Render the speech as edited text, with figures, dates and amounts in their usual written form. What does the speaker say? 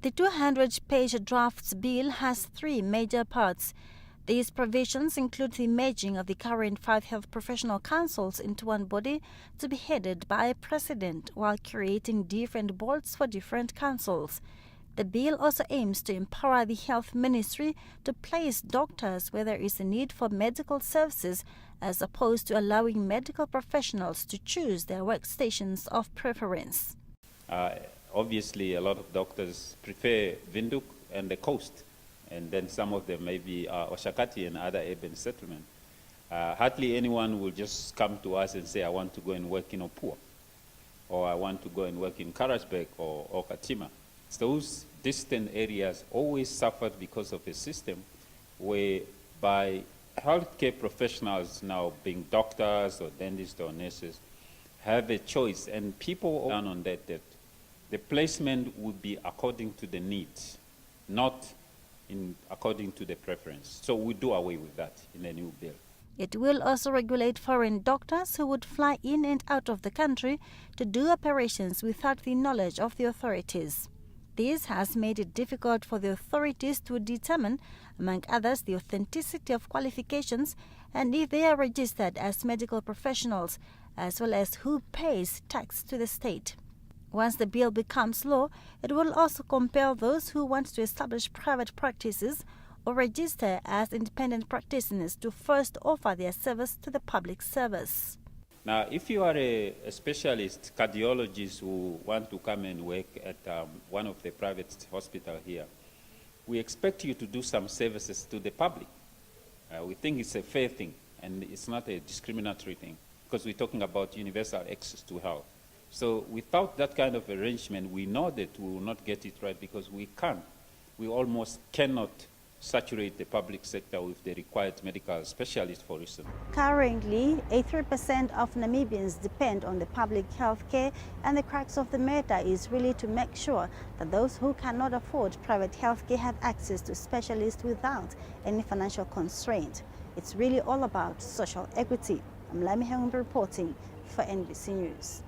The 200-page draft bill has three major parts. These provisions include the merging of the current 5 health professional councils into one body to be headed by a president, while creating different boards for different councils. The bill also aims to empower the health ministry to place doctors where there is a need for medical services, as opposed to allowing medical professionals to choose their workstations of preference. Obviously, a lot of doctors prefer Windhoek and the coast, and then some of them maybe Oshakati and other urban settlements. Hardly anyone will just come to us and say, I want to go and work in Opua, or I want to go and work in Karasbek or Katima. Those distant areas always suffered because of a system whereby healthcare professionals, now being doctors or dentists or nurses, have a choice, and people down on that the placement would be according to the needs, not according to the preference. So we do away with that in the new bill. It will also regulate foreign doctors who would fly in and out of the country to do operations without the knowledge of the authorities. This has made it difficult for the authorities to determine, among others, the authenticity of qualifications and if they are registered as medical professionals, as well as who pays tax to the state. Once the bill becomes law, it will also compel those who want to establish private practices or register as independent practitioners to first offer their service to the public service. Now, if you are a specialist cardiologist who want to come and work at one of the private hospitals here, we expect you to do some services to the public. We think it's a fair thing, and it's not a discriminatory thing, because we're talking about universal access to health. So without that kind of arrangement, we know that we will not get it right, because we almost cannot saturate the public sector with the required medical specialists, for instance. Currently, 83% of Namibians depend on the public health care, and the crux of the matter is really to make sure that those who cannot afford private health care have access to specialists without any financial constraint. It's really all about social equity. I'm Lami Hengumbi reporting for NBC News.